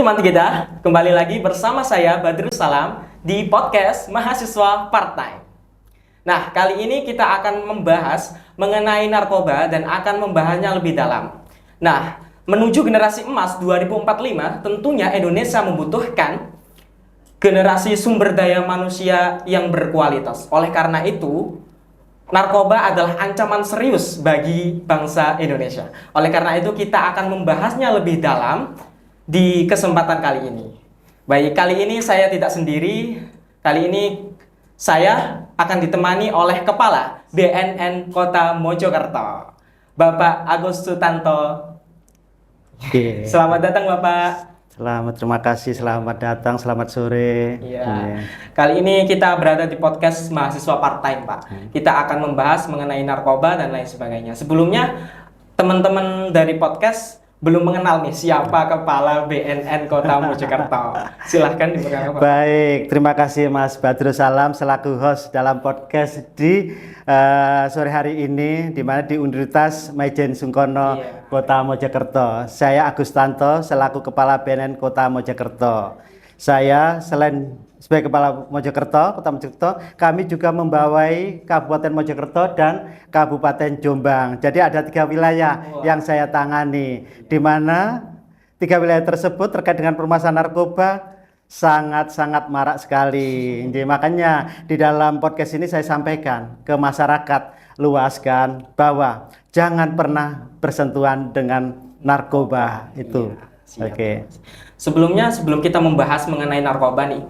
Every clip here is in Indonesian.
teman kita, kembali lagi bersama saya Badrus Salam di podcast Mahasiswa Part-Time. Nah, kali ini kita akan membahas mengenai narkoba dan akan membahasnya lebih dalam. Nah, menuju generasi emas 2045, tentunya Indonesia membutuhkan generasi sumber daya manusia yang berkualitas. Oleh karena itu, narkoba adalah ancaman serius bagi bangsa Indonesia. Oleh karena itu, kita akan membahasnya lebih dalam di kesempatan kali ini. Baik, kali ini saya tidak sendiri. Kali ini saya akan ditemani oleh Kepala BNN Kota Mojokerto, Bapak Agus Sutanto. Oke. Selamat datang, Bapak. Terima kasih, selamat datang, selamat sore. Iya. Kali ini kita berada di podcast Mahasiswa Part-Time, Pak. Kita akan membahas mengenai narkoba dan lain sebagainya. Sebelumnya, teman-teman dari podcast belum mengenal nih siapa Kepala BNN Kota Mojokerto. Silahkan diperkenalkan, Pak. Baik, terima kasih Mas Badrus Salam selaku host dalam podcast di sore hari ini, di mana di Universitas Maijen Sungkono, Kota Mojokerto. Saya Agus Tanto selaku Kepala BNN Kota Mojokerto. Saya selain sebagai Kepala Kota Mojokerto, kami juga membawai Kabupaten Mojokerto dan Kabupaten Jombang. Jadi ada 3 wilayah yang saya tangani, di mana 3 wilayah tersebut terkait dengan permasalahan narkoba sangat-sangat marak sekali. Jadi makanya di dalam podcast ini saya sampaikan ke masyarakat luas kan, bahwa jangan pernah bersentuhan dengan narkoba itu. Oke. Sebelum kita membahas mengenai narkoba nih,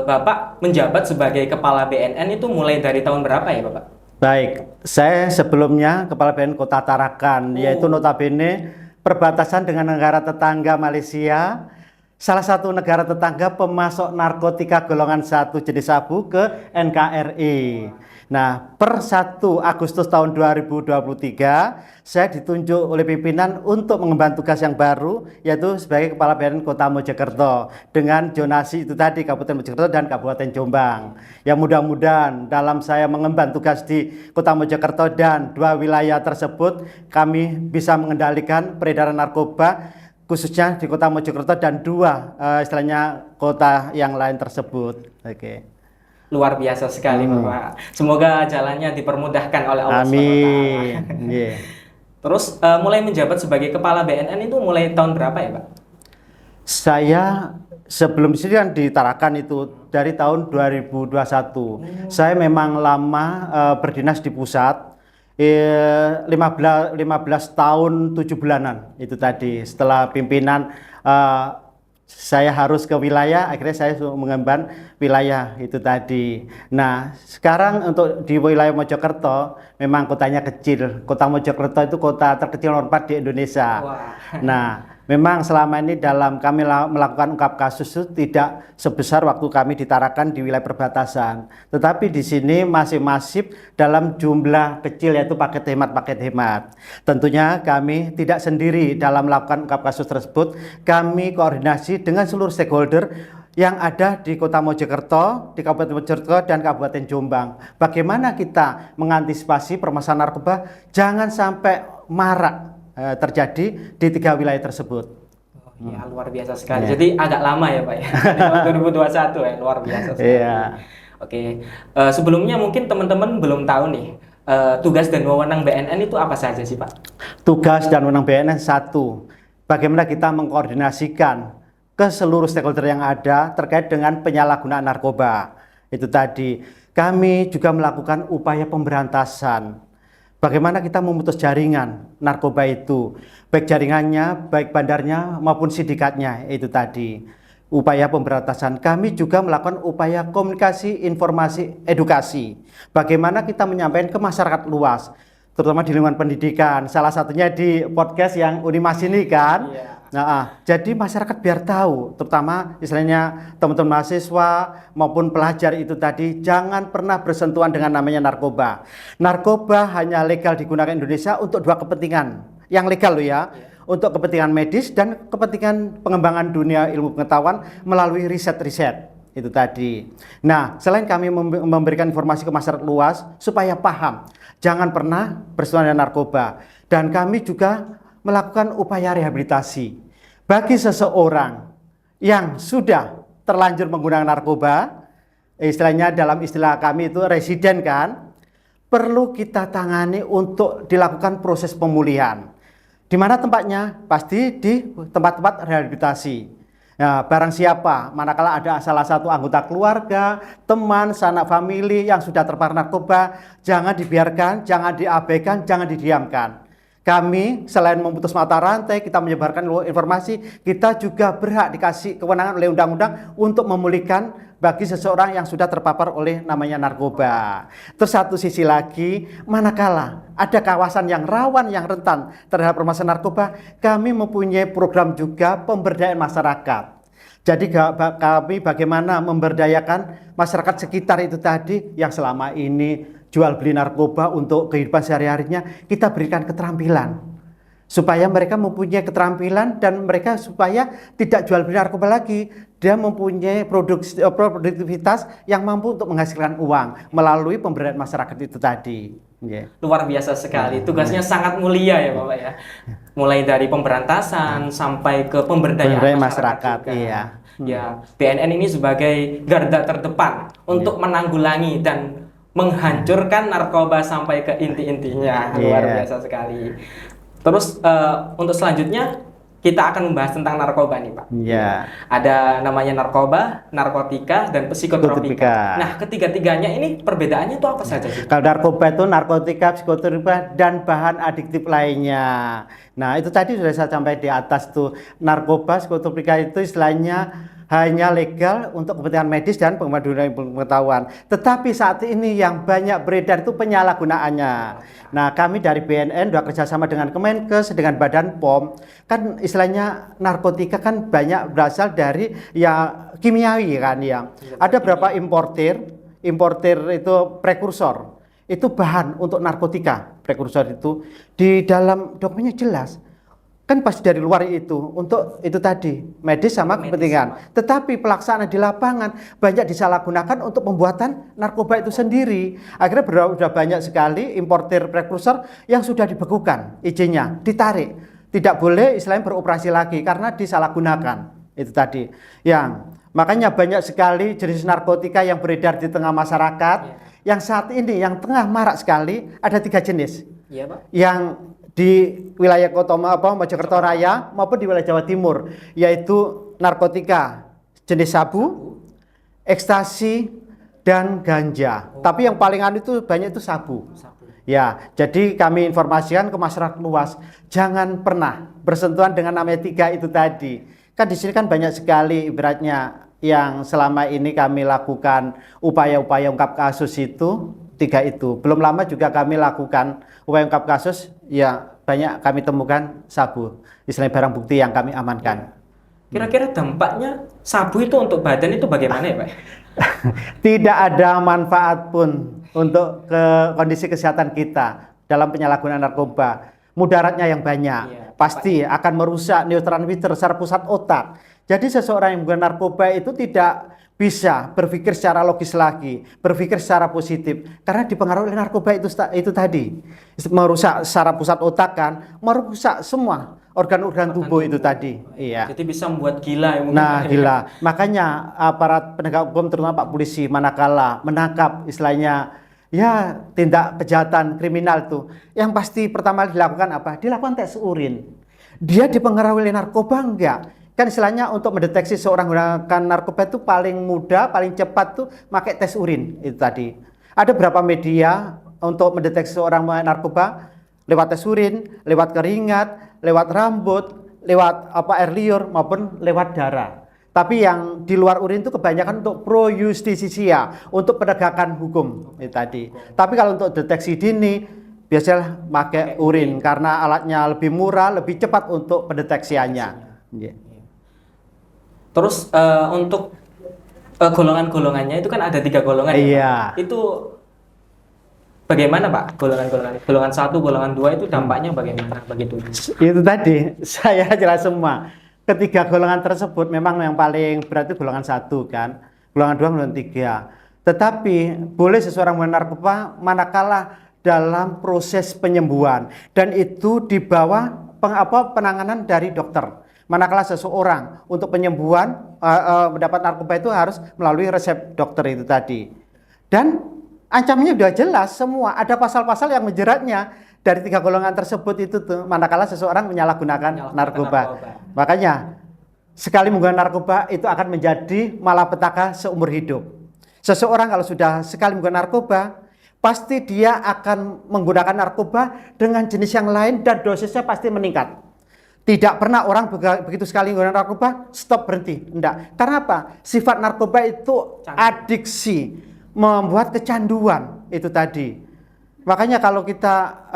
Bapak menjabat sebagai Kepala BNN itu mulai dari tahun berapa ya, Bapak? Baik, saya sebelumnya Kepala BNN Kota Tarakan, yaitu notabene perbatasan dengan negara tetangga Malaysia, salah satu negara tetangga pemasok narkotika golongan 1 jenis sabu ke NKRI. Nah, per 1 Agustus tahun 2023, saya ditunjuk oleh pimpinan untuk mengemban tugas yang baru, yaitu sebagai Kepala BNN Kota Mojokerto, dengan zonasi itu tadi, Kabupaten Mojokerto dan Kabupaten Jombang. Yang mudah-mudahan dalam saya mengemban tugas di Kota Mojokerto dan 2 wilayah tersebut, kami bisa mengendalikan peredaran narkoba, khususnya di Kota Mojokerto dan 2 istilahnya kota yang lain tersebut. Oke. Luar biasa sekali, Bapak. Semoga jalannya dipermudahkan oleh Allah SWT. Amin. Yeah. Terus mulai menjabat sebagai Kepala BNN itu mulai tahun berapa ya, Pak? Saya sebelum di sini kan ditarakan itu dari tahun 2021. Saya memang lama berdinas di pusat. 15 tahun 7 bulanan itu tadi. Setelah pimpinan saya harus ke wilayah, akhirnya saya mengemban wilayah itu tadi. Nah, sekarang untuk di wilayah Mojokerto, memang kotanya kecil. Kota Mojokerto itu kota terkecil nomor 4 di Indonesia. Wah. Nah, memang selama ini dalam kami melakukan ungkap kasus itu tidak sebesar waktu kami ditarakan di wilayah perbatasan. Tetapi di sini masih masif dalam jumlah kecil, yaitu paket hemat. Tentunya kami tidak sendiri dalam melakukan ungkap kasus tersebut. Kami koordinasi dengan seluruh stakeholder yang ada di Kota Mojokerto, di Kabupaten Mojokerto dan Kabupaten Jombang. Bagaimana kita mengantisipasi permasalahan narkoba jangan sampai marak terjadi di 3 wilayah tersebut. Ya, luar biasa sekali. Jadi agak lama ya, Pak ya. Di tahun 2021 ya, luar biasa sekali. Oke. Sebelumnya mungkin teman-teman belum tahu nih, tugas dan wewenang BNN itu apa saja sih, Pak? Tugas dan wewenang BNN 1, bagaimana kita mengkoordinasikan ke seluruh stakeholder yang ada terkait dengan penyalahgunaan narkoba. Itu tadi. Kami juga melakukan upaya pemberantasan. Bagaimana kita memutus jaringan narkoba itu, baik jaringannya, baik bandarnya maupun sindikatnya, itu tadi. Upaya pemberantasan. Kami juga melakukan upaya komunikasi, informasi, edukasi. Bagaimana kita menyampaikan ke masyarakat luas, terutama di lingkungan pendidikan. Salah satunya di podcast yang Unimas ini kan. Nah, jadi masyarakat biar tahu, terutama istilahnya teman-teman mahasiswa maupun pelajar itu tadi, jangan pernah bersentuhan dengan namanya narkoba. Narkoba hanya legal digunakan Indonesia untuk 2 kepentingan yang legal loh ya, untuk kepentingan medis dan kepentingan pengembangan dunia ilmu pengetahuan melalui riset-riset itu tadi. Nah, selain kami memberikan informasi ke masyarakat luas supaya paham, jangan pernah bersentuhan dengan narkoba, dan kami juga melakukan upaya rehabilitasi bagi seseorang yang sudah terlanjur menggunakan narkoba, istilahnya dalam istilah kami itu residen kan, perlu kita tangani untuk dilakukan proses pemulihan. Di mana tempatnya? Pasti di tempat-tempat rehabilitasi. Nah, barang siapa, manakala ada salah satu anggota keluarga, teman, sanak famili yang sudah terpapar narkoba, jangan dibiarkan, jangan diabaikan, jangan didiamkan. Kami selain memutus mata rantai, kita menyebarkan informasi, kita juga berhak dikasih kewenangan oleh undang-undang untuk memulihkan bagi seseorang yang sudah terpapar oleh namanya narkoba. Terus satu sisi lagi, manakala ada kawasan yang rawan, yang rentan terhadap permasalahan narkoba, kami mempunyai program juga pemberdayaan masyarakat. Jadi kami bagaimana memberdayakan masyarakat sekitar itu tadi yang selama ini jual beli narkoba untuk kehidupan sehari-harinya, kita berikan keterampilan supaya mereka mempunyai keterampilan dan mereka supaya tidak jual beli narkoba lagi, dia mempunyai produktivitas yang mampu untuk menghasilkan uang melalui pemberdayaan masyarakat itu tadi. Luar biasa sekali, tugasnya sangat mulia ya Bapak ya, mulai dari pemberantasan sampai ke pemberdayaan masyarakat juga. Iya. Ya, BNN ini sebagai garda terdepan untuk menanggulangi dan menghancurkan narkoba sampai ke inti-intinya. Luar biasa sekali. Terus untuk selanjutnya kita akan membahas tentang narkoba nih Pak. Iya. Ada namanya narkoba, narkotika, dan psikotropika. Nah, ketiga-tiganya ini perbedaannya itu apa saja sih? Kalau narkoba itu narkotika, psikotropika, dan bahan adiktif lainnya. Nah, itu tadi sudah saya sampaikan di atas tuh. Narkoba, psikotropika itu istilahnya hanya legal untuk kepentingan medis dan pengetahuan. Tetapi saat ini yang banyak beredar itu penyalahgunaannya. Nah, kami dari BNN sudah kerjasama dengan Kemenkes, dengan Badan POM. Kan istilahnya narkotika kan banyak berasal dari ya kimiawi kan ya. Ada berapa importir itu prekursor. Itu bahan untuk narkotika, prekursor itu di dalam dokumennya jelas. Kan pasti dari luar itu untuk itu tadi medis sama kepentingan. Tetapi pelaksanaan di lapangan banyak disalahgunakan untuk pembuatan narkoba itu sendiri. Akhirnya sudah banyak sekali importir prekursor yang sudah dibekukan izinnya, ditarik, tidak boleh istilahnya beroperasi lagi karena disalahgunakan. Itu tadi yang makanya banyak sekali jenis narkotika yang beredar di tengah masyarakat. Yang saat ini yang tengah marak sekali ada 3 jenis. Iya, Pak. Yang di wilayah kota Mojokerto Raya maupun di wilayah Jawa Timur, yaitu narkotika jenis sabu, ekstasi, dan ganja. Tapi yang paling itu banyak itu sabu. Ya, jadi kami informasikan ke masyarakat luas, jangan pernah bersentuhan dengan namanya 3 itu tadi. Kan di sini kan banyak sekali ibaratnya yang selama ini kami lakukan upaya-upaya ungkap kasus itu 3 itu. Belum lama juga kami lakukan upaya ungkap kasus, ya banyak kami temukan sabu, istilahnya barang bukti yang kami amankan. Kira-kira dampaknya sabu itu untuk badan itu bagaimana ya Pak? Tidak ada manfaat pun untuk kondisi kesehatan kita dalam penyalahgunaan narkoba. Mudaratnya yang banyak, pasti akan merusak neurotransmitter secara pusat otak. Jadi seseorang yang menggunakan narkoba itu tidak bisa berpikir secara logis lagi, berpikir secara positif, karena dipengaruhi oleh narkoba itu tadi, merusak secara pusat otak kan, merusak semua organ-organ tubuh itu tadi. Iya. Jadi bisa membuat gila ya mungkin. Nah, gila. Makanya aparat penegak hukum terutama Pak Polisi manakala menangkap istilahnya ya tindak kejahatan kriminal tuh, yang pasti pertama dilakukan apa? Dilakukan tes urin. Dia dipengaruhi oleh narkoba enggak? Kan istilahnya untuk mendeteksi seorang menggunakan narkoba itu paling mudah, paling cepat tuh pakai tes urin itu tadi. Ada berapa media untuk mendeteksi seorang menggunakan narkoba? Lewat tes urin, lewat keringat, lewat rambut, lewat air liur maupun lewat darah. Tapi yang di luar urin itu kebanyakan untuk pro justisia, untuk penegakan hukum itu tadi. Tapi kalau untuk deteksi dini biasanya pakai urin karena alatnya lebih murah, lebih cepat untuk pendeteksiannya. Yeah. Terus untuk golongan-golongannya itu kan ada 3 golongan ya, Pak? Itu bagaimana Pak golongan-golongan? Golongan 1, golongan 2 itu dampaknya bagaimana bagi tubuh? Itu tadi saya jelas semua. Ketiga golongan tersebut memang yang paling berat itu golongan 1 kan, golongan 2, golongan 3. Tetapi boleh seseorang menggunakan narkoba manakala dalam proses penyembuhan dan itu di bawah penanganan dari dokter. Manakala seseorang untuk penyembuhan mendapat narkoba itu harus melalui resep dokter itu tadi. Dan ancamannya sudah jelas semua, ada pasal-pasal yang menjeratnya dari 3 golongan tersebut itu tuh, manakala seseorang menyalahgunakan narkoba. Makanya sekali menggunakan narkoba itu akan menjadi malapetaka seumur hidup. Seseorang kalau sudah sekali menggunakan narkoba, pasti dia akan menggunakan narkoba dengan jenis yang lain dan dosisnya pasti meningkat. Tidak pernah orang begitu sekali menggunakan narkoba, stop berhenti. Enggak. Karena apa? Sifat narkoba itu adiksi, membuat kecanduan itu tadi. Makanya kalau kita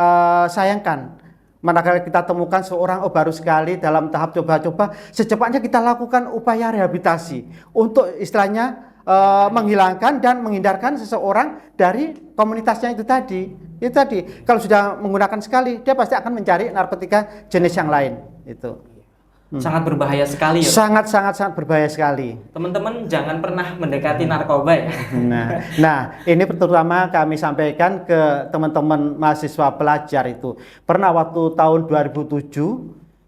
sayangkan, manakala kita temukan seorang baru sekali dalam tahap coba-coba, secepatnya kita lakukan upaya rehabilitasi untuk istilahnya menghilangkan dan menghindarkan seseorang dari komunitasnya itu tadi. Itu tadi, kalau sudah menggunakan sekali, dia pasti akan mencari narkotika jenis yang lain. Itu. Sangat berbahaya sekali ya. Sangat berbahaya sekali. Teman-teman jangan pernah mendekati narkoba ya. Nah, ini terutama kami sampaikan ke teman-teman mahasiswa pelajar itu. Pernah waktu tahun 2007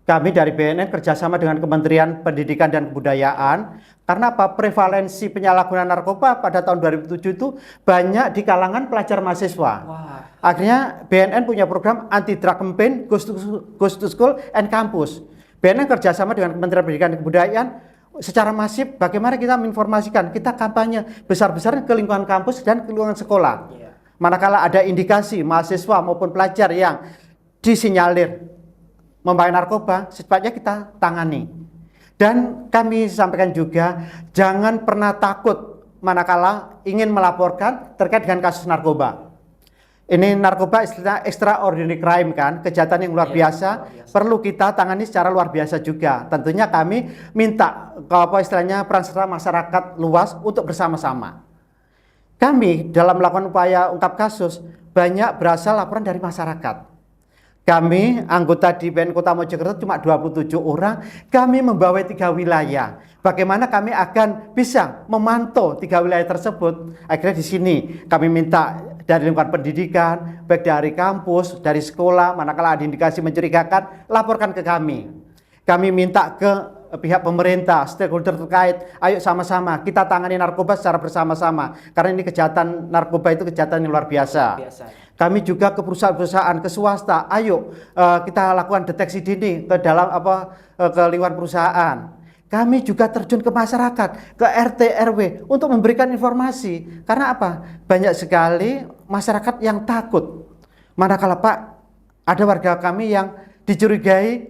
kami dari BNN kerjasama dengan Kementerian Pendidikan dan Kebudayaan. Karena apa? Prevalensi penyalahgunaan narkoba pada tahun 2007 itu banyak di kalangan pelajar mahasiswa. Wah. Akhirnya BNN punya program anti-drug campaign Goes to School and Campus. BNN kerjasama dengan Kementerian Pendidikan dan Kebudayaan secara masif bagaimana kita menginformasikan, kita kampanye besar-besaran ke lingkungan kampus dan ke lingkungan sekolah. Manakala ada indikasi mahasiswa maupun pelajar yang disinyalir memakai narkoba, secepatnya kita tangani. Dan kami sampaikan juga, jangan pernah takut manakala ingin melaporkan terkait dengan kasus narkoba. Ini narkoba istilah extraordinary crime kan, kejahatan yang luar biasa, perlu kita tangani secara luar biasa juga. Tentunya kami minta istilahnya peran serta masyarakat luas untuk bersama-sama. Kami dalam melakukan upaya ungkap kasus banyak berasal laporan dari masyarakat. Kami anggota di BNN Kota Mojokerto cuma 27 orang, kami membawai 3 wilayah. Bagaimana kami akan bisa memantau 3 wilayah tersebut? Akhirnya di sini kami minta dari lingkungan pendidikan, baik dari kampus, dari sekolah, manakala ada indikasi mencurigakan, laporkan ke kami. Kami minta ke pihak pemerintah, stakeholder terkait, ayo sama-sama kita tangani narkoba secara bersama-sama. Karena ini kejahatan narkoba itu kejahatan yang luar biasa. Kami juga ke perusahaan-perusahaan, ke swasta, ayo kita lakukan deteksi dini ke dalam ke lingkungan perusahaan. Kami juga terjun ke masyarakat, ke RT RW untuk memberikan informasi. Karena apa? Banyak sekali masyarakat yang takut. Manakala Pak, ada warga kami yang dicurigai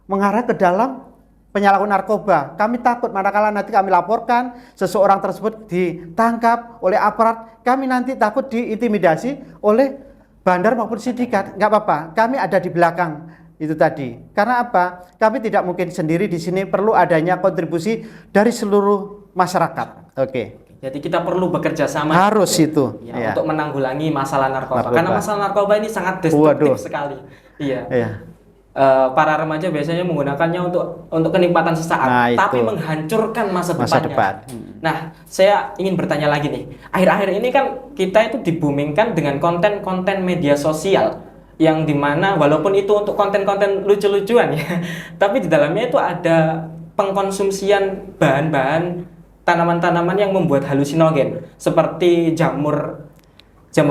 mengarah ke dalam penyalahgunaan narkoba. Kami takut manakala nanti kami laporkan seseorang tersebut ditangkap oleh aparat, kami nanti takut diintimidasi oleh bandar maupun sindikat. Nggak apa-apa, kami ada di belakang. Itu tadi. Karena apa? Kami tidak mungkin sendiri di sini, perlu adanya kontribusi dari seluruh masyarakat. Oke. Jadi kita perlu bekerja sama. Harus itu. Ya, untuk menanggulangi masalah narkoba. Karena masalah narkoba ini sangat destruktif sekali. Iya. Para remaja biasanya menggunakannya untuk kenikmatan sesaat, tapi menghancurkan masa depannya. Nah, saya ingin bertanya lagi nih. Akhir-akhir ini kan kita itu dibumingkan dengan konten-konten media sosial, yang dimana walaupun itu untuk konten-konten lucu-lucuan ya, tapi di dalamnya itu ada pengkonsumsian bahan-bahan tanaman-tanaman yang membuat halusinogen seperti jamur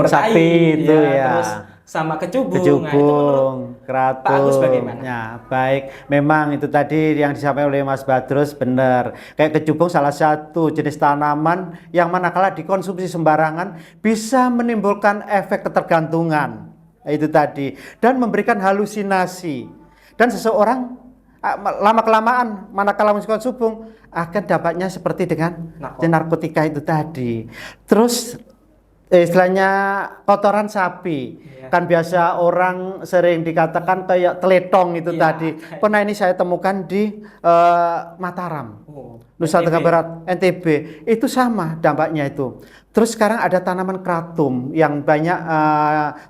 sakti itu terus sama kecubung. Nah, itu menurut kratum. Pak Agus bagaimana? Ya, baik. Memang itu tadi yang disampaikan oleh Mas Badrus benar. Kayak kecubung salah satu jenis tanaman yang manakala dikonsumsi sembarangan bisa menimbulkan efek ketergantungan. Itu tadi, dan memberikan halusinasi, dan seseorang lama-kelamaan manakala mengonsumsi kecubung akan dampaknya seperti dengan narkotika itu tadi. Terus istilahnya kotoran sapi, kan biasa orang sering dikatakan kayak teletong itu tadi. Pernah ini saya temukan di Mataram, Nusa Tenggara Barat, NTB, itu sama dampaknya itu. Terus sekarang ada tanaman kratum yang banyak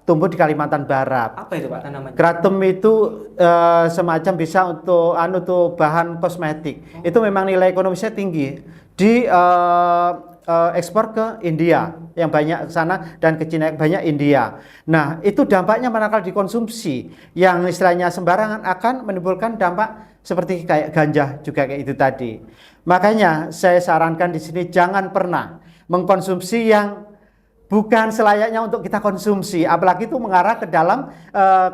tumbuh di Kalimantan Barat. Apa itu Pak tanamannya? Kratum itu semacam bisa untuk bahan kosmetik. Itu memang nilai ekonomisnya tinggi. Di ekspor ke India yang banyak ke sana, dan ke Cina banyak India. Nah, itu dampaknya manakala dikonsumsi yang istilahnya sembarangan akan menimbulkan dampak seperti kayak ganja juga kayak itu tadi. Makanya saya sarankan di sini jangan pernah mengkonsumsi yang bukan selayaknya untuk kita konsumsi, apalagi itu mengarah ke dalam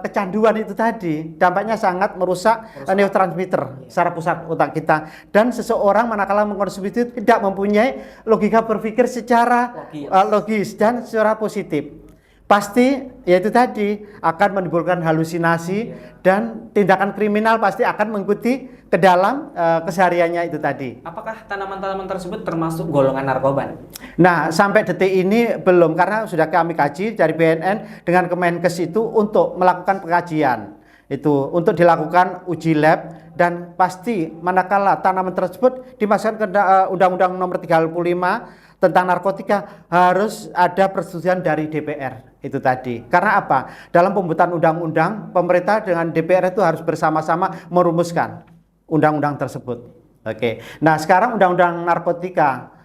kecanduan itu tadi. Dampaknya sangat merusak neurotransmitter secara pusat otak kita. Dan seseorang manakala mengkonsumsi itu tidak mempunyai logika berpikir secara logis dan secara positif. Pasti yaitu tadi akan menimbulkan halusinasi dan tindakan kriminal pasti akan mengikuti ke dalam kesehariannya itu tadi. Apakah tanaman-tanaman tersebut termasuk golongan narkoba? Nah, sampai detik ini belum, karena sudah kami kaji dari BNN dengan Kemenkes itu untuk melakukan pengkajian. Itu untuk dilakukan uji lab dan pasti manakala tanaman tersebut dimasukkan ke Undang-Undang Nomor 35 tentang narkotika harus ada persetujuan dari DPR itu tadi. Karena apa? Dalam pembuatan undang-undang, pemerintah dengan DPR itu harus bersama-sama merumuskan undang-undang tersebut. Oke. Nah, sekarang undang-undang narkotika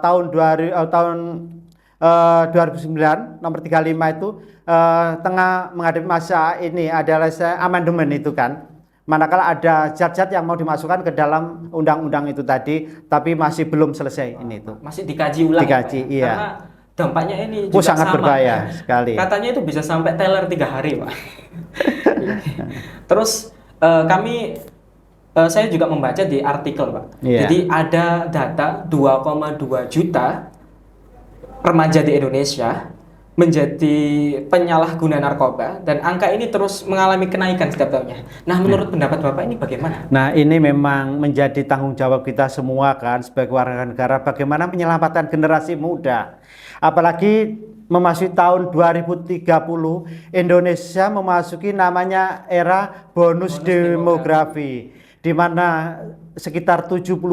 tahun 2009 nomor 35 itu tengah menghadapi masa ini adalah amandemen itu kan. Manakala ada zat-zat yang mau dimasukkan ke dalam undang-undang itu tadi, tapi masih belum selesai ini itu. Masih dikaji ulang. Dikaji, ya, iya. Karena dampaknya ini juga sangat sama. berbahaya sekali. Katanya itu bisa sampai teler 3 hari, Pak. Terus saya juga membaca di artikel, Pak. Iya. Jadi ada data 2,2 juta remaja di Indonesia menjadi penyalahguna narkoba dan angka ini terus mengalami kenaikan setiap tahunnya. Nah, menurut pendapat Bapak ini bagaimana? Nah, ini memang menjadi tanggung jawab kita semua kan sebagai warga negara bagaimana menyelamatkan generasi muda. Apalagi memasuki tahun 2030 Indonesia memasuki namanya era bonus demografi, di mana sekitar 72%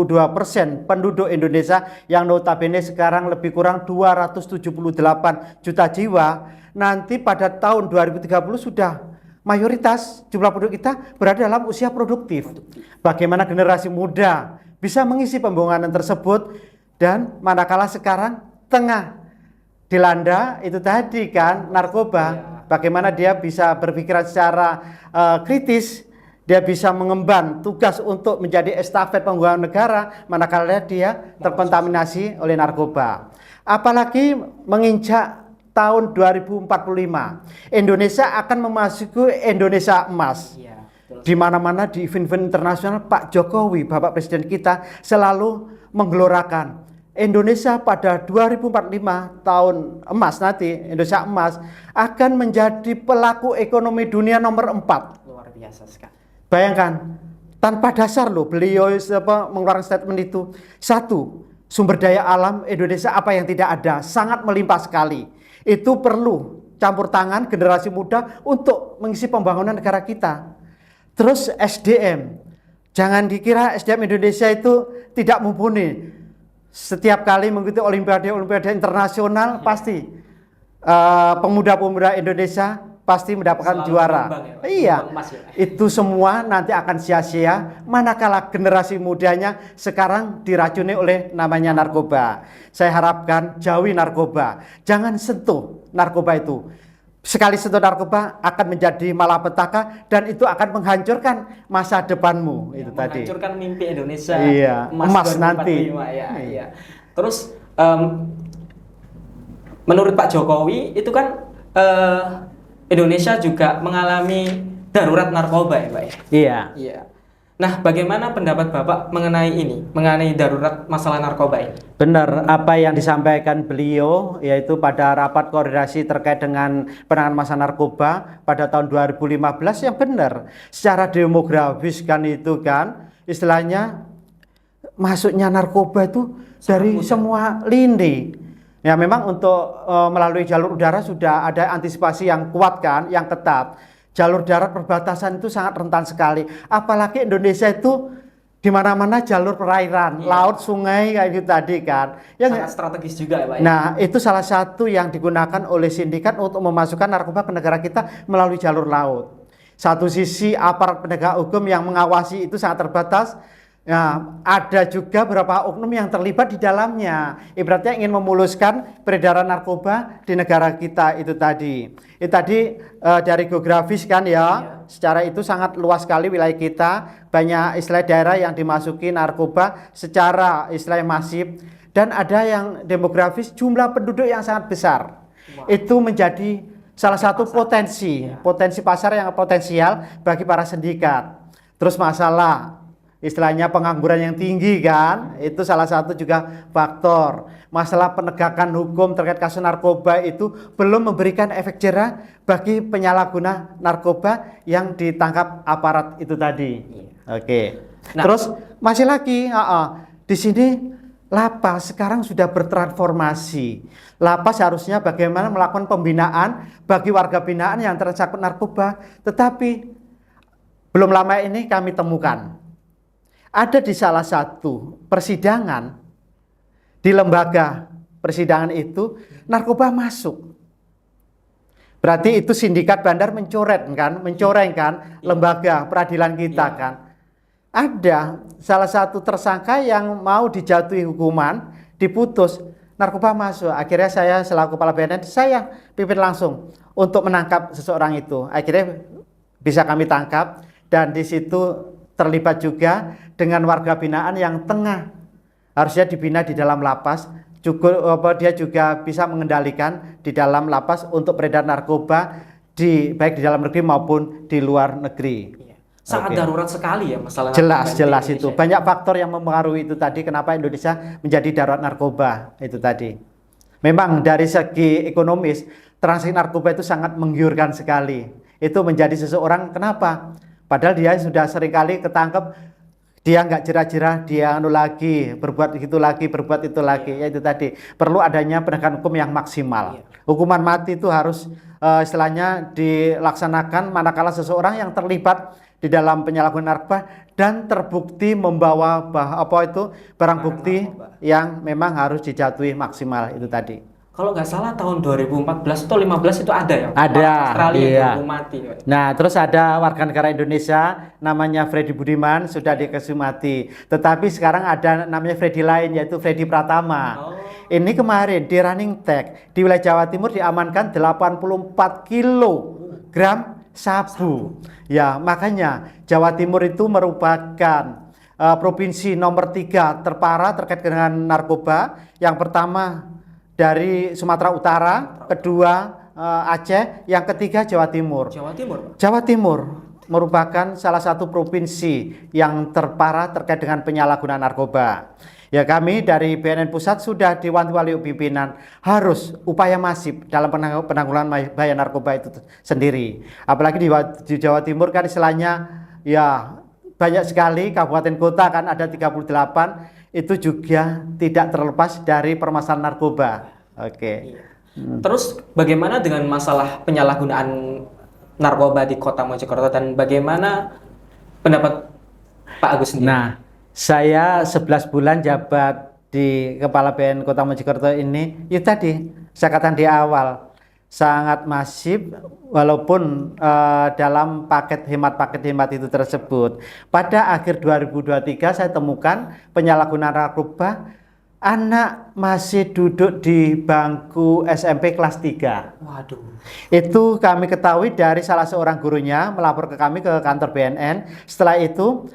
penduduk Indonesia yang notabene sekarang lebih kurang 278 juta jiwa, nanti pada tahun 2030 sudah mayoritas jumlah penduduk kita berada dalam usia produktif. Bagaimana generasi muda bisa mengisi pembangunan tersebut, dan manakala sekarang tengah dilanda itu tadi kan narkoba, bagaimana dia bisa berpikiran secara kritis. Dia bisa mengemban tugas untuk menjadi estafet pembangunan negara manakala dia terkontaminasi oleh narkoba. Apalagi menginjak tahun 2045, Indonesia akan memasuki Indonesia emas. Ya, Di mana-mana di event-event internasional Pak Jokowi, Bapak Presiden kita selalu menggelorakan Indonesia pada 2045 tahun emas nanti, Indonesia emas akan menjadi pelaku ekonomi dunia nomor 4. luar biasa sekali. Bayangkan, tanpa dasar loh beliau mengeluarkan statement itu. Satu, sumber daya alam Indonesia apa yang tidak ada, sangat melimpah sekali. Itu perlu campur tangan generasi muda untuk mengisi pembangunan negara kita. Terus SDM, jangan dikira SDM Indonesia itu tidak mumpuni. Setiap kali mengikuti olimpiade internasional pasti pemuda-pemuda Indonesia pasti mendapatkan Selalu juara. ya, Iya, emas ya. itu semua nanti akan sia-sia manakala generasi mudanya sekarang diracuni oleh namanya narkoba. Saya harapkan jauhi narkoba, jangan sentuh narkoba itu. Sekali sentuh narkoba akan menjadi malapetaka dan itu akan menghancurkan masa depanmu. Itu tadi. Menghancurkan mimpi Indonesia. Iya, emas nanti. Ya, iya. Terus menurut Pak Jokowi itu kan Indonesia juga mengalami darurat narkoba ya, Pak? Iya. Iya. Nah, bagaimana pendapat Bapak mengenai ini, mengenai darurat masalah narkoba ini? Benar, apa yang disampaikan beliau yaitu pada rapat koordinasi terkait dengan penanganan masalah narkoba pada tahun 2015 yang benar. Secara demografis kan itu kan istilahnya masuknya narkoba itu dari semua lini. Ya memang untuk melalui jalur udara sudah ada antisipasi yang kuat kan, yang ketat. Jalur darat perbatasan itu sangat rentan sekali. Apalagi Indonesia itu di mana-mana jalur perairan, laut, sungai kayak gitu tadi kan. Sangat strategis juga ya, Pak. Nah, itu salah satu yang digunakan oleh sindikat untuk memasukkan narkoba ke negara kita melalui jalur laut. Satu sisi aparat penegak hukum yang mengawasi itu sangat terbatas. Nah, ada juga beberapa oknum yang terlibat di dalamnya. Ibaratnya ingin memuluskan peredaran narkoba di negara kita itu tadi. Itu tadi dari geografis kan ya. secara itu sangat luas sekali wilayah kita, banyak istilah daerah yang dimasuki narkoba secara istilah masif, dan ada yang demografis jumlah penduduk yang sangat besar. Itu menjadi salah satu potensi pasar yang potensial bagi para sindikat. Terus masalah istilahnya pengangguran yang tinggi kan, itu salah satu juga faktor. Masalah penegakan hukum terkait kasus narkoba itu belum memberikan efek jerah bagi penyalahguna narkoba yang ditangkap aparat itu tadi. Oke. Nah, terus masih lagi di sini lapas sekarang sudah bertransformasi. Lapas harusnya bagaimana melakukan pembinaan bagi warga binaan yang tersangkut narkoba, tetapi belum lama ini kami temukan ada di salah satu persidangan, di lembaga persidangan itu narkoba masuk. Berarti itu sindikat bandar mencoreng kan lembaga peradilan kita kan. Ada salah satu tersangka yang mau dijatuhi hukuman, diputus, narkoba masuk. Akhirnya saya selaku kepala BNN, saya pimpin langsung untuk menangkap seseorang itu. Akhirnya bisa kami tangkap, dan di situ terlibat juga dengan warga binaan yang tengah harusnya dibina di dalam lapas. Dia juga bisa mengendalikan di dalam lapas untuk beredar narkoba baik di dalam negeri maupun di luar negeri. Sangat darurat sekali ya masalah jelas itu. Banyak faktor yang mempengaruhi itu tadi kenapa Indonesia menjadi darurat narkoba itu tadi. Memang dari segi ekonomis transaksi narkoba itu sangat menggiurkan sekali. Itu menjadi seseorang kenapa? Padahal dia sudah seringkali ketangkep, dia nggak jerah-jerah, dia berbuat itu lagi, ya itu tadi. Perlu adanya penegakan hukum yang maksimal. Hukuman mati itu harus istilahnya dilaksanakan manakala seseorang yang terlibat di dalam penyalahgunaan narkoba dan terbukti membawa barang bukti yang memang harus dijatuhi maksimal itu tadi. Kalau nggak salah tahun 2014 atau 15 itu ada ya? Ada. Australia Iya. mati. Nah, terus ada warga negara Indonesia namanya Freddy Budiman sudah dikasih mati. Tetapi sekarang ada namanya Freddy lain yaitu Freddy Pratama. Ini kemarin di running tag di wilayah Jawa Timur diamankan 84 kilogram sabu. Ya, makanya Jawa Timur itu merupakan provinsi nomor 3 terparah terkait dengan narkoba. Yang pertama dari Sumatera Utara, kedua Aceh, yang ketiga Jawa Timur. Jawa Timur merupakan salah satu provinsi yang terparah terkait dengan penyalahgunaan narkoba. Ya, kami dari BNN Pusat sudah diwanti-wanti pimpinan harus upaya masif dalam penanggulangan bahaya narkoba itu sendiri. Apalagi di Jawa Timur kan istilahnya ya banyak sekali kabupaten kota kan ada 38, itu juga tidak terlepas dari permasalahan narkoba. Oke. Terus bagaimana dengan masalah penyalahgunaan narkoba di Kota Mojokerto dan bagaimana pendapat Pak Agus sendiri? Nah, saya 11 bulan jabat di Kepala BNN Kota Mojokerto ini, itu tadi saya katakan di awal sangat masif walaupun dalam paket hemat itu tersebut. Pada akhir 2023 saya temukan penyalahgunaan narkoba anak masih duduk di bangku SMP kelas 3. Waduh. Itu kami ketahui dari salah seorang gurunya melapor ke kami ke kantor BNN. Setelah itu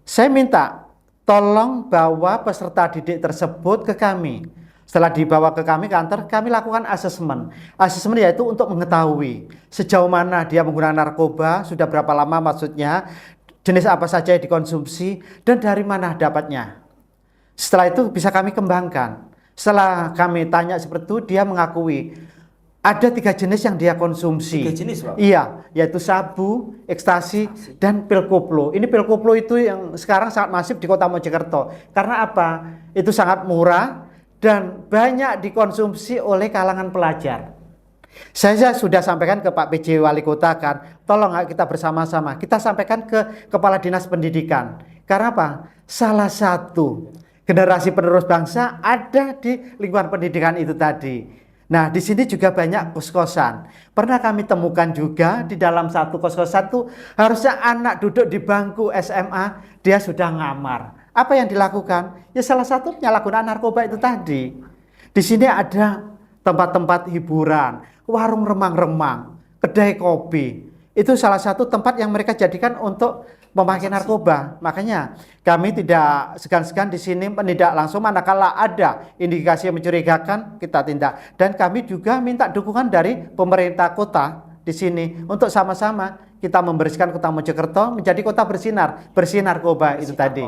saya minta tolong bawa peserta didik tersebut ke kami. Setelah dibawa ke kami kantor, kami lakukan asesmen. Asesmen yaitu untuk mengetahui sejauh mana dia menggunakan narkoba, sudah berapa lama maksudnya, jenis apa saja yang dikonsumsi, dan dari mana dapatnya. Setelah itu bisa kami kembangkan. Setelah kami tanya seperti itu, dia mengakui ada 3 jenis yang dia konsumsi. 3 jenis, Pak? Iya, yaitu sabu, ekstasi, dan pil koplo. Ini pil koplo itu yang sekarang sangat masif di Kota Mojokerto. Karena apa? Itu sangat murah dan banyak dikonsumsi oleh kalangan pelajar. Saya sudah sampaikan ke Pak PJ Wali Kota kan, tolong kita bersama-sama, kita sampaikan ke Kepala Dinas Pendidikan. Karena apa? Salah satu generasi penerus bangsa ada di lingkungan pendidikan itu tadi. Nah, di sini juga banyak kos-kosan. Pernah kami temukan juga di dalam satu kos-kosan itu harusnya anak duduk di bangku SMA, dia sudah ngamar. Apa yang dilakukan? Ya salah satu penyalahgunaan narkoba itu tadi. Di sini ada tempat-tempat hiburan, warung remang-remang, kedai kopi. itu salah satu tempat yang mereka jadikan untuk memakai narkoba. Makanya kami tidak segan-segan di sini menindak langsung manakala ada indikasi yang mencurigakan, kita tindak. Dan kami juga minta dukungan dari pemerintah kota di sini untuk sama-sama kita membersihkan Kota Mojokerto menjadi kota bersih narkoba itu tadi.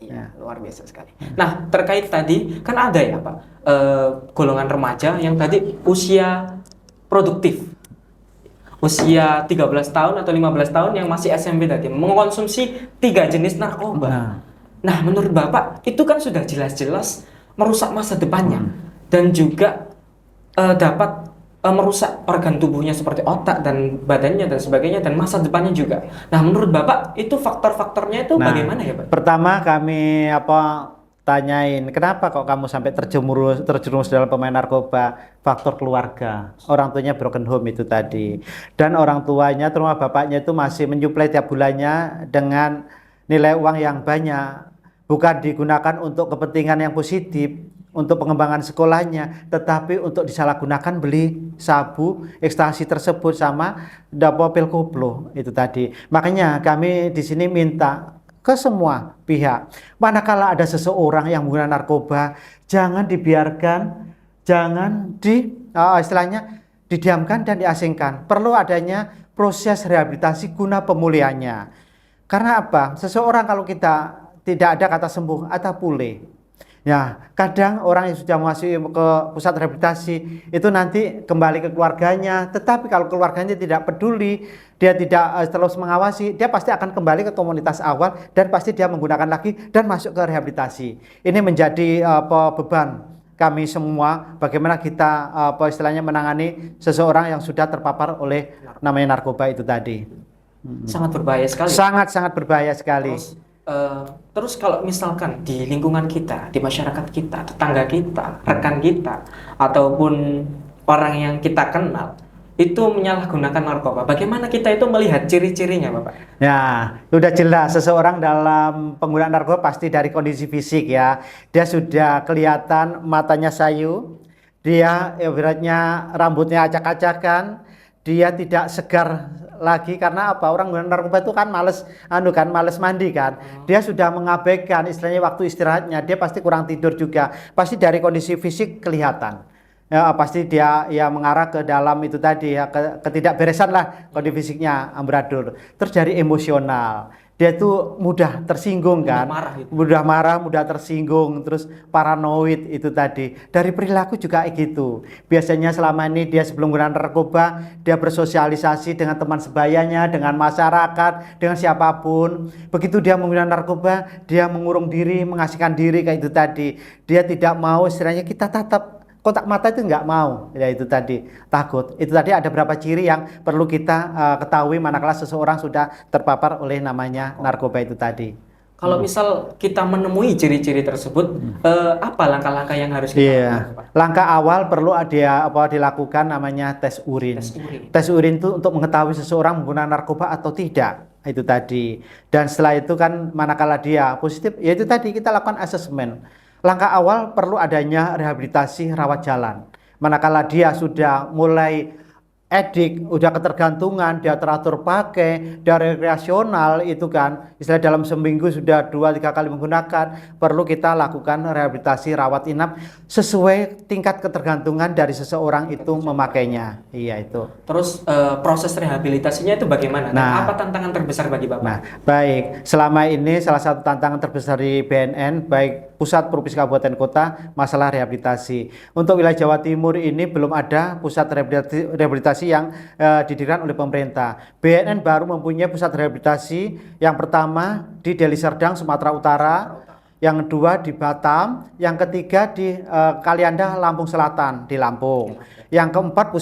Iya, luar biasa sekali. Nah, terkait tadi kan ada ya Pak, golongan remaja yang tadi usia produktif, usia 13 tahun atau 15 tahun yang masih SMP tadi mengkonsumsi 3 jenis narkoba. Nah, menurut Bapak itu kan sudah jelas-jelas merusak masa depannya dan juga dapat merusak organ tubuhnya seperti otak dan badannya dan sebagainya dan masa depannya juga. Nah, menurut Bapak itu faktor-faktornya itu bagaimana ya, Pak? Pertama kami tanyain, kenapa kok kamu sampai terjerumus dalam pemain narkoba? Faktor keluarga, orang tuanya broken home itu tadi. Dan orang tuanya, terutama bapaknya itu masih menyuplai tiap bulannya dengan nilai uang yang banyak. Bukan digunakan untuk kepentingan yang positif, untuk pengembangan sekolahnya, tetapi untuk disalahgunakan beli sabu, ekstasi tersebut sama pil koplo itu tadi. Makanya kami di sini minta ke semua pihak, manakala ada seseorang yang menggunakan narkoba, jangan dibiarkan, jangan istilahnya didiamkan dan diasingkan. Perlu adanya proses rehabilitasi guna pemulihannya. Karena apa? Seseorang kalau kita tidak ada kata sembuh atau pulih. Ya, kadang orang yang sudah masuk ke pusat rehabilitasi itu nanti kembali ke keluarganya, tetapi kalau keluarganya tidak peduli, dia tidak terus mengawasi, dia pasti akan kembali ke komunitas awal dan pasti dia menggunakan lagi dan masuk ke rehabilitasi. Ini menjadi beban kami semua, bagaimana kita istilahnya menangani seseorang yang sudah terpapar oleh namanya narkoba itu tadi. Sangat berbahaya sekali. Sangat berbahaya sekali. Terus kalau misalkan di lingkungan kita, di masyarakat kita, tetangga kita, rekan kita, ataupun orang yang kita kenal itu menyalahgunakan narkoba, bagaimana kita itu melihat ciri-cirinya, Bapak? Ya, sudah jelas seseorang dalam penggunaan narkoba pasti dari kondisi fisik ya. Dia sudah kelihatan matanya sayu, dia ibaratnya rambutnya acak-acakan, dia tidak segar lagi karena apa? Orang menggunakan narkoba itu kan males mandi kan. Dia sudah mengabaikan istilahnya waktu istirahatnya, dia pasti kurang tidur juga. Pasti dari kondisi fisik kelihatan. Ya, pasti dia ya mengarah ke dalam itu tadi ya, ketidakberesan lah kondisi fisiknya amburadul. Terus dari emosional. Dia itu mudah tersinggung kan, mudah marah, mudah tersinggung, terus paranoid itu tadi. Dari perilaku juga kayak gitu. Biasanya selama ini dia sebelum menggunakan narkoba, dia bersosialisasi dengan teman sebayanya, dengan masyarakat, dengan siapapun. Begitu dia menggunakan narkoba, dia mengurung diri, mengasingkan diri kayak itu tadi. Dia tidak mau istilahnya kita tatap. Kontak mata itu nggak mau, ya itu tadi takut. Itu tadi ada beberapa ciri yang perlu kita ketahui manakala seseorang sudah terpapar oleh namanya narkoba itu tadi. Kalau misal kita menemui ciri-ciri tersebut, apa langkah-langkah yang harus kita lakukan? Langkah awal perlu dilakukan namanya tes urin. Tes urin itu untuk mengetahui seseorang menggunakan narkoba atau tidak. Itu tadi. Dan setelah itu kan manakala dia positif, ya itu tadi kita lakukan asesmen. Langkah awal perlu adanya rehabilitasi rawat jalan. Manakala dia sudah mulai edik, udah ketergantungan, dia teratur pakai, dia rekreasional itu kan, istilah dalam seminggu sudah 2-3 kali menggunakan, perlu kita lakukan rehabilitasi rawat inap sesuai tingkat ketergantungan dari seseorang itu memakainya. Iya itu. Terus proses rehabilitasinya itu bagaimana? Nah, apa tantangan terbesar bagi Bapak? Nah, baik. Selama ini salah satu tantangan terbesar di BNN, baik pusat provinsi kabupaten kota, masalah rehabilitasi. Untuk wilayah Jawa Timur ini belum ada pusat rehabilitasi yang didirikan oleh pemerintah. BNN baru mempunyai pusat rehabilitasi yang pertama di Deli Serdang, Sumatera Utara, yang kedua di Batam, yang ketiga di Kalianda, Lampung Selatan, di Lampung. Yang keempat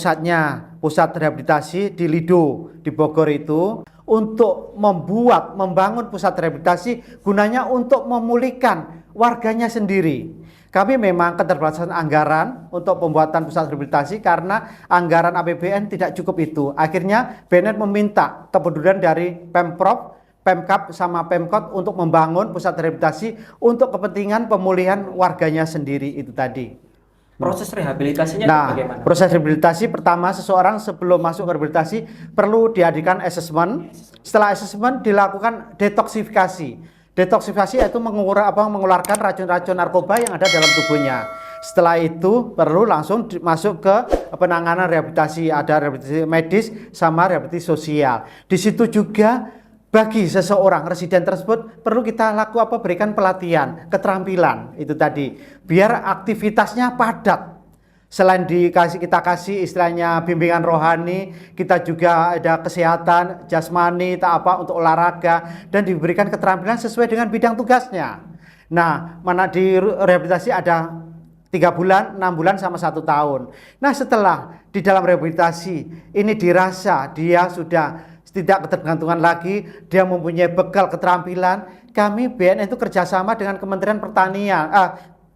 pusat rehabilitasi di Lido, di Bogor itu, untuk membangun pusat rehabilitasi gunanya untuk memulihkan warganya sendiri. Kami memang keterbatasan anggaran untuk pembuatan pusat rehabilitasi karena anggaran APBN tidak cukup itu. Akhirnya BNN meminta kepedulian dari Pemprov, Pemkab sama Pemkot untuk membangun pusat rehabilitasi untuk kepentingan pemulihan warganya sendiri itu tadi. Proses rehabilitasinya itu Nah, bagaimana? proses rehabilitasi pertama seseorang sebelum masuk ke rehabilitasi perlu diadakan asesmen. Setelah asesmen dilakukan detoksifikasi. Detoksifikasi yaitu mengeluarkan racun-racun narkoba yang ada dalam tubuhnya. Setelah itu perlu langsung masuk ke penanganan rehabilitasi, ada rehabilitasi medis sama rehabilitasi sosial. Di situ juga bagi seseorang residen tersebut perlu kita berikan pelatihan, keterampilan itu tadi, biar aktivitasnya padat. Selain kita kasih istilahnya bimbingan rohani, kita juga ada kesehatan jasmani, untuk olahraga, dan diberikan keterampilan sesuai dengan bidang tugasnya. Nah, mana di rehabilitasi ada 3 bulan, 6 bulan sama 1 tahun. Nah, setelah di dalam rehabilitasi ini dirasa dia sudah tidak ketergantungan lagi, dia mempunyai bekal keterampilan, kami BNN itu kerjasama dengan Kementerian Pertanian,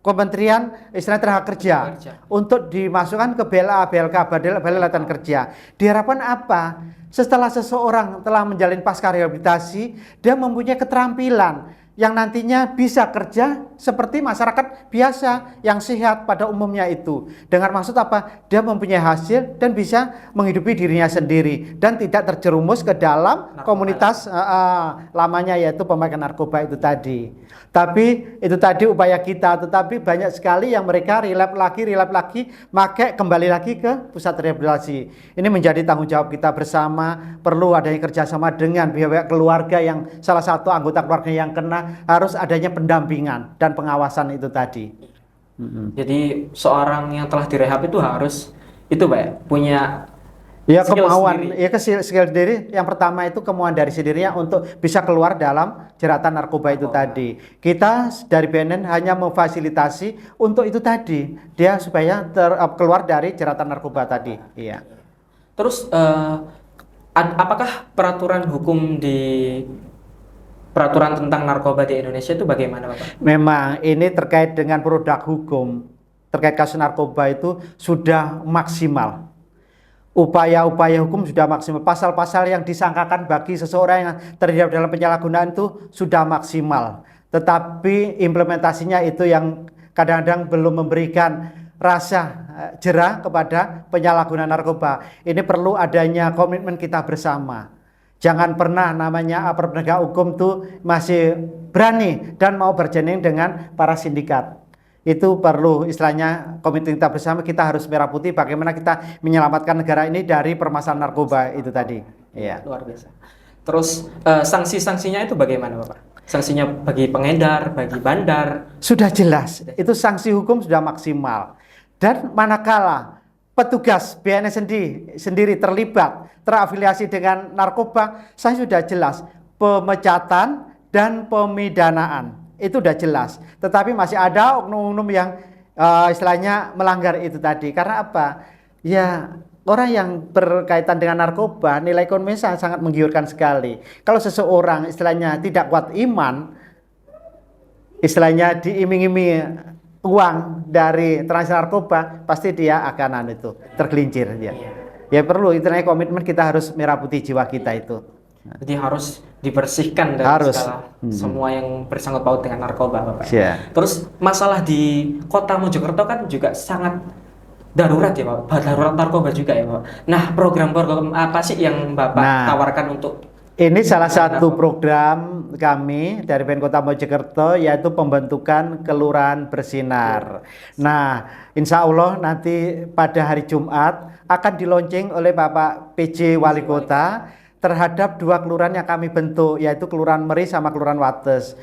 Kementerian Tenaga Kerja untuk dimasukkan ke BLA, BLK, Balai Latihan Kerja. Diharapkan apa? Setelah seseorang telah menjalin pasca rehabilitasi, dia mempunyai keterampilan yang nantinya bisa kerja seperti masyarakat biasa yang sehat pada umumnya itu. Dengan maksud apa? Dia mempunyai hasil dan bisa menghidupi dirinya sendiri dan tidak terjerumus ke dalam komunitas lamanya, yaitu pemakaian narkoba itu tadi. Tapi itu tadi upaya kita, tetapi banyak sekali yang mereka relap lagi, kembali lagi ke pusat rehabilitasi. Ini menjadi tanggung jawab kita bersama, perlu adanya kerjasama dengan pihak keluarga yang salah satu anggota keluarga yang kena, harus adanya pendampingan dan pengawasan itu tadi. Jadi seorang yang telah direhab itu harus punya kemauan, skill sendiri. Yang pertama itu kemauan dari sendirinya untuk bisa keluar dalam jeratan narkoba itu tadi. Kita dari BNN hanya memfasilitasi untuk itu tadi, dia supaya keluar dari jeratan narkoba tadi. Iya. Terus apakah peraturan tentang narkoba di Indonesia itu bagaimana, Bapak? Memang ini terkait dengan produk hukum, terkait kasus narkoba itu sudah maksimal. Upaya-upaya hukum sudah maksimal. Pasal-pasal yang disangkakan bagi seseorang yang terlibat dalam penyalahgunaan itu sudah maksimal. Tetapi implementasinya itu yang kadang-kadang belum memberikan rasa jerah kepada penyalahguna narkoba. Ini perlu adanya komitmen kita bersama. Jangan pernah namanya penegak hukum tuh masih berani dan mau bergening dengan para sindikat. Itu perlu istilahnya komitmen kita bersama, kita harus merah putih bagaimana kita menyelamatkan negara ini dari permasalahan narkoba itu tadi. Iya. Luar biasa. Terus sanksi-sanksinya itu bagaimana, Bapak? Sanksinya bagi pengedar, bagi bandar? Sudah jelas, itu sanksi hukum sudah maksimal. Dan manakala petugas BNN sendiri terafiliasi dengan narkoba, saya sudah jelas pemecatan dan pemidanaan. Itu udah jelas, tetapi masih ada oknum-oknum yang istilahnya melanggar itu tadi. Karena apa? Ya, orang yang berkaitan dengan narkoba nilai ekonomi sangat menggiurkan sekali. Kalau seseorang istilahnya tidak kuat iman, istilahnya diiming-iming uang dari transaksi narkoba, pasti dia akan tergelincir dia. Ya perlu istilahnya komitmen, kita harus merah putih jiwa kita itu. Jadi harus dibersihkan dari semua yang bersangkut paut dengan narkoba, Bapak. Terus masalah di Kota Mojokerto kan juga sangat darurat ya, Pak. Darurat narkoba juga ya, Pak. Nah, program-program apa sih yang Bapak tawarkan untuk ini? Salah satu program kami dari BNN Kota Mojokerto, yaitu pembentukan Kelurahan Bersinar. Nah, insya Allah nanti pada hari Jumat akan dilaunching oleh Bapak PJ Wali Kota terhadap 2 kelurahan yang kami bentuk, yaitu Kelurahan Meri sama Kelurahan Wates.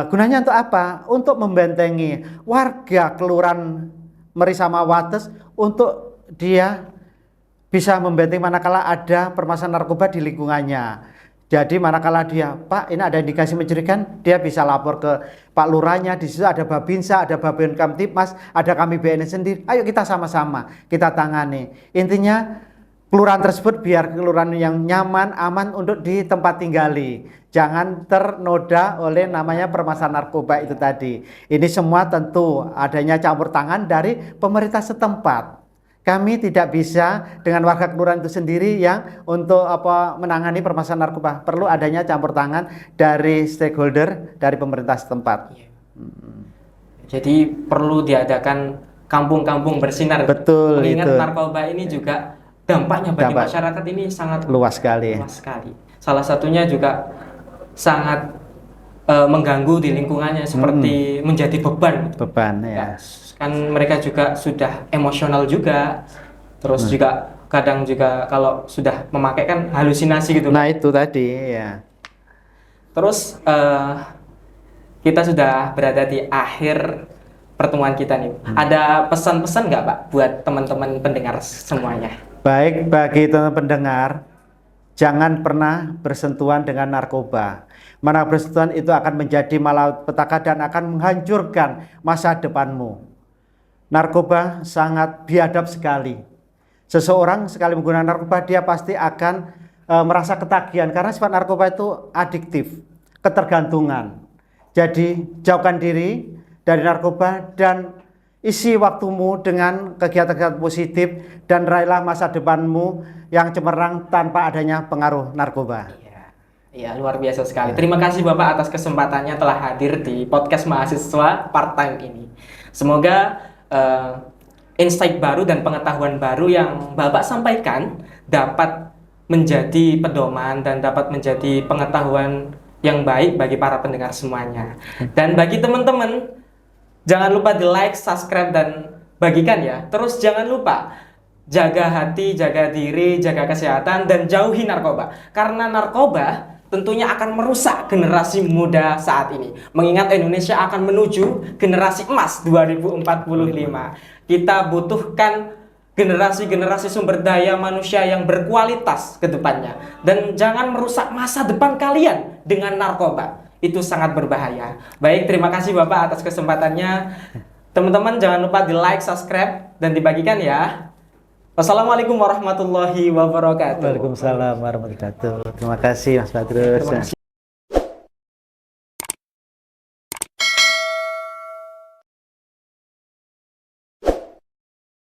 Gunanya untuk apa? Untuk membentengi warga Kelurahan Meri sama Wates, untuk dia bisa membentengi manakala ada permasalahan narkoba di lingkungannya. Jadi manakala dia, Pak, ini ada indikasi mencurigakan, dia bisa lapor ke Pak Lurahnya. Di situ ada Babinsa, ada Babin Kamtipmas, ada kami BNN sendiri. Ayo kita sama-sama kita tangani. Intinya kelurahan tersebut biar kelurahan yang nyaman, aman untuk di tempat tinggali. Jangan ternoda oleh namanya permasalahan narkoba itu tadi. Ini semua tentu adanya campur tangan dari pemerintah setempat. Kami tidak bisa dengan warga kelurahan itu sendiri yang untuk menangani permasalahan narkoba. Perlu adanya campur tangan dari stakeholder dari pemerintah setempat. Jadi perlu diadakan kampung-kampung bersinar. Betul, Mengingat itu. narkoba ini juga dampaknya bagi Dampak masyarakat ini sangat luas sekali. luas sekali. Salah satunya juga sangat mengganggu di lingkungannya, seperti menjadi beban. Beban Ya, ya. kan mereka juga sudah emosional juga, terus juga kadang juga kalau sudah memakai kan halusinasi gitu. Nah, itu tadi ya. Terus kita sudah berada di akhir pertemuan kita nih. Ada pesan-pesan nggak Pak buat teman-teman pendengar semuanya? Baik, bagi teman pendengar, jangan pernah bersentuhan dengan narkoba. Mana bersentuhan itu akan menjadi malapetaka dan akan menghancurkan masa depanmu. Narkoba sangat biadab sekali. Seseorang sekali menggunakan narkoba, dia pasti akan merasa ketagihan karena sifat narkoba itu adiktif, ketergantungan. Jadi jauhkan diri dari narkoba dan isi waktumu dengan kegiatan-kegiatan positif dan raihlah masa depanmu yang cemerlang tanpa adanya pengaruh narkoba. Iya, luar biasa sekali. Terima kasih Bapak atas kesempatannya telah hadir di podcast mahasiswa part-time ini. Semoga insight baru dan pengetahuan baru yang Bapak sampaikan dapat menjadi pedoman dan dapat menjadi pengetahuan yang baik bagi para pendengar semuanya. Dan bagi teman-teman, jangan lupa di like, subscribe, dan bagikan ya. Terus jangan lupa jaga hati, jaga diri, jaga kesehatan, dan jauhi narkoba. Karena narkoba tentunya akan merusak generasi muda saat ini. Mengingat Indonesia akan menuju generasi emas 2045. Kita butuhkan generasi-generasi sumber daya manusia yang berkualitas ke depannya. Dan jangan merusak masa depan kalian dengan narkoba. Itu sangat berbahaya. Baik, terima kasih Bapak atas kesempatannya. Teman-teman jangan lupa di like, subscribe, dan dibagikan ya. Wassalamualaikum warahmatullahi wabarakatuh. Waalaikumsalam warahmatullahi wabarakatuh. Terima kasih Mas Badrus. Terima kasih.